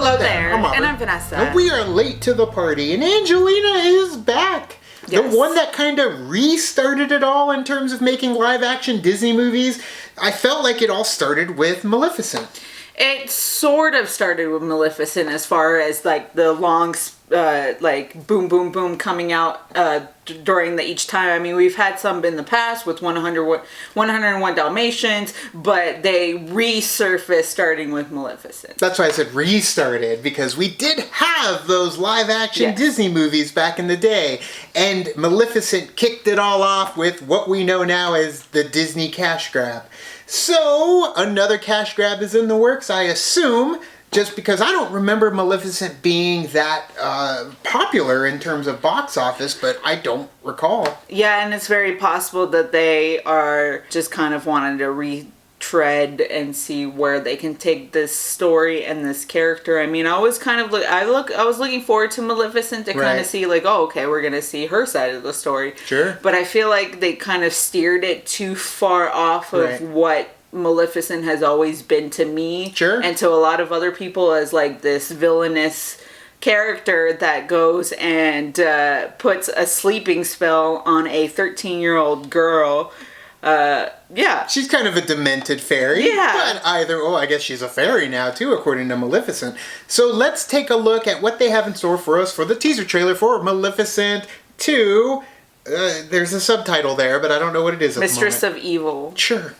Hello there. I'm Robert. And I'm Vanessa. And we are late to the party, and Angelina is back. Yes. The one that kind of restarted it all in terms of making live-action Disney movies. I felt like it all started with Maleficent. It sort of started with Maleficent as far as like the long like boom boom boom coming out during each time. I mean, we've had some in the past with 101 Dalmatians, but they resurfaced starting with Maleficent. That's why I said restarted, because we did have those live-action Disney movies back in the day, and Maleficent kicked it all off with what we know now as the Disney cash grab. So, another cash grab is in the works, I assume, just because I don't remember Maleficent being that popular in terms of box office, but I don't recall. Yeah, and it's very possible that they are just kind of wanting to retread and see where they can take this story and this character. I mean, I was kind of I was looking forward to Maleficent to kind of see like, oh, okay, we're gonna see her side of the story. Sure. But I feel like they kind of steered it too far off of what Maleficent has always been to me, and to a lot of other people, as like this villainous character that goes and puts a sleeping spell on a 13-year-old girl. She's kind of a demented fairy. But I guess she's a fairy now too, according to Maleficent. So let's take a look at what they have in store for us for the teaser trailer for Maleficent 2. There's a subtitle there, but I don't know what it is at Mistress the moment. of Evil. Sure.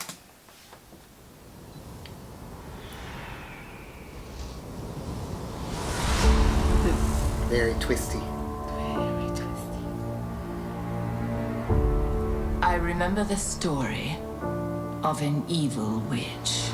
Very twisty. Very twisty. I remember the story of an evil witch.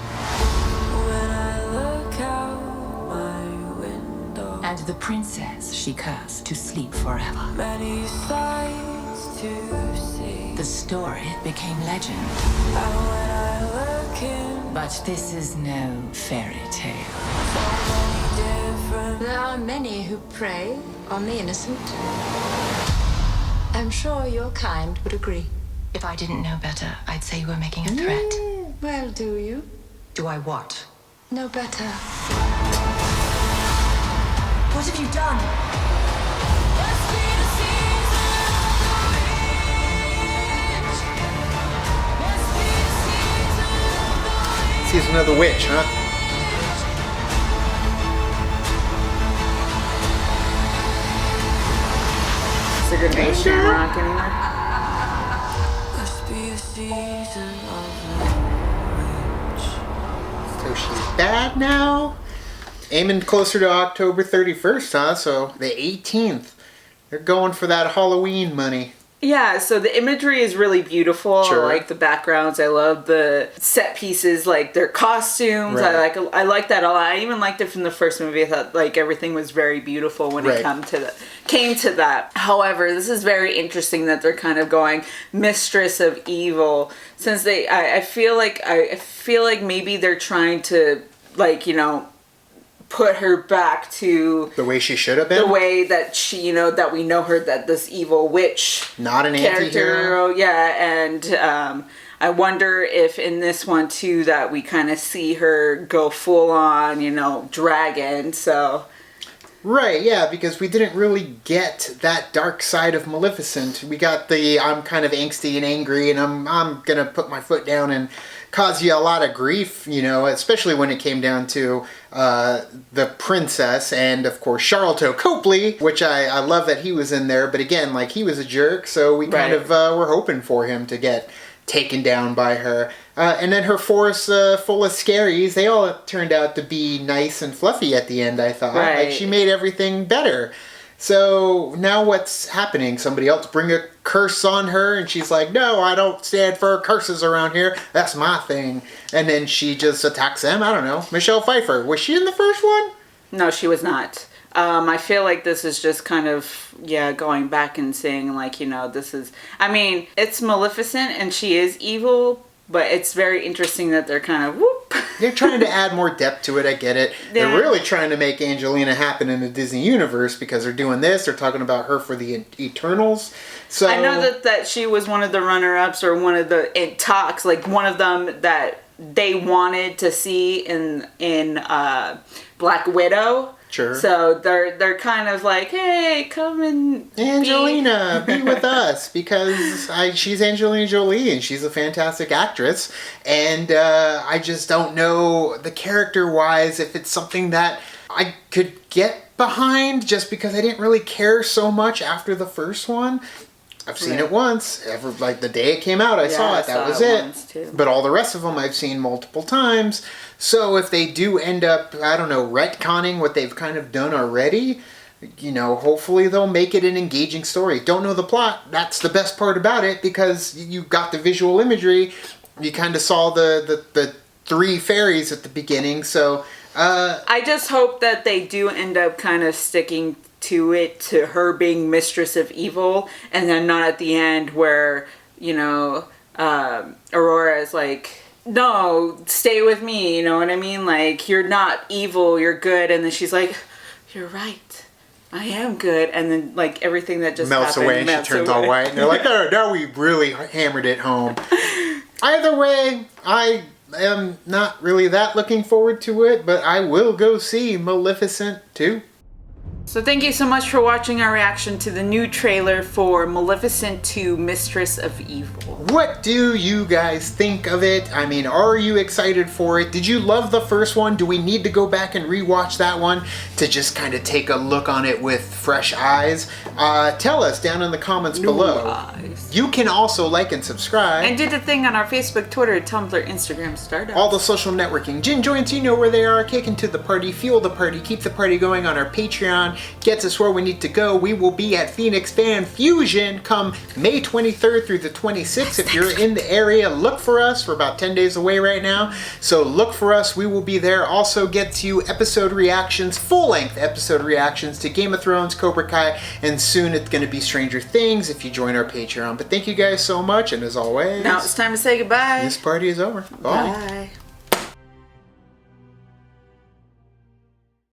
When I look out my window, and the princess she cursed to sleep forever. Many sights to see. The story became legend. And when I look in, but this is no fairy tale. so many different. There are many who prey on the innocent. I'm sure your kind would agree. If I didn't know better, I'd say you were making a threat. Well, do you? Do I what? No better. What have you done? Must be the season of the witch. Must be the season of the witch. Season of the Witch, huh? Is there gonna be a Shamrock anymore? Must be the season of the witch. So she's bad now? Aiming closer to October 31st, huh? So the 18th. They're going for that Halloween money. Yeah, so the imagery is really beautiful. I like the backgrounds. I love the set pieces, like their costumes. I like that a lot. I even liked it from the first movie. I thought like everything was very beautiful when it came to that. However, this is very interesting that they're kind of going Mistress of Evil, since I feel like maybe they're trying to, like, you know, put her back to the way she should have been. The way that she, that we know her, that this evil witch, not an anti-hero. And I wonder if in this one too that we kind of see her go full on, dragon. So. Right, yeah, because we didn't really get that dark side of Maleficent. We got the I'm kind of angsty and angry, and I'm gonna put my foot down and cause you a lot of grief, especially when it came down to the princess and, of course, Charlton Copley, which I love that he was in there. But again, like, he was a jerk, so we kind of were hoping for him to get taken down by her. And then her force full of scaries, they all turned out to be nice and fluffy at the end, I thought. Like, she made everything better. So now what's happening? Somebody else bring a curse on her, and she's like, no, I don't stand for curses around here. That's my thing. And then she just attacks them. I don't know. Michelle Pfeiffer. Was she in the first one? No, she was not. I feel like this is just kind of, going back and saying, like, this is... I mean, it's Maleficent, and she is evil, but it's very interesting that they're kind of, They're trying to add more depth to it, I get it. Yeah. They're really trying to make Angelina happen in the Disney universe because they're doing this. They're talking about her for the Eternals. So I know that she was one of the runner-ups or one of the talks, like one of them that they wanted to see in Black Widow. Sure. So they're kind of like, hey, come and Angelina, be with us, because she's Angelina Jolie and she's a fantastic actress, and I just don't know, the character-wise, if it's something that I could get behind, just because I didn't really care so much after the first one. I've seen it once. Like the day it came out, I saw it. That was it. But all the rest of them I've seen multiple times. So if they do end up, I don't know, retconning what they've kind of done already, you know, hopefully they'll make it an engaging story. Don't know the plot. That's the best part about it, because you got the visual imagery. You kind of saw the three fairies at the beginning. So I just hope that they do end up kind of sticking to it, to her being mistress of evil, and then not at the end where, you know, Aurora is like, no, stay with me, you know what I mean? Like, you're not evil, you're good. And then she's like, you're right, I am good. And then, like, everything that just melts away and she turns all white. And they're like, oh, now we really hammered it home. Either way, I am not really that looking forward to it, but I will go see Maleficent 2. So thank you so much for watching our reaction to the new trailer for Maleficent 2 Mistress of Evil. What do you guys think of it? I mean, are you excited for it? Did you love the first one? Do we need to go back and rewatch that one to just kind of take a look on it with fresh eyes? Tell us down in the comments below. Eyes. You can also like and subscribe. And do the thing on our Facebook, Twitter, Tumblr, Instagram, Stardust. All the social networking gin joints, you know where they are. Kick into the party, fuel the party, keep the party going on our Patreon. Gets us where we need to go. We will be at Phoenix Fan Fusion come May 23rd through the 26th. If you're in the area, look for us. We're about 10 days away right now, so look for us. We will be there. Also gets you episode reactions, full-length episode reactions to Game of Thrones, Cobra Kai, and soon it's going to be Stranger Things if you join our Patreon. But thank you guys so much, and as always, now it's time to say goodbye. This party is over. Bye. Bye.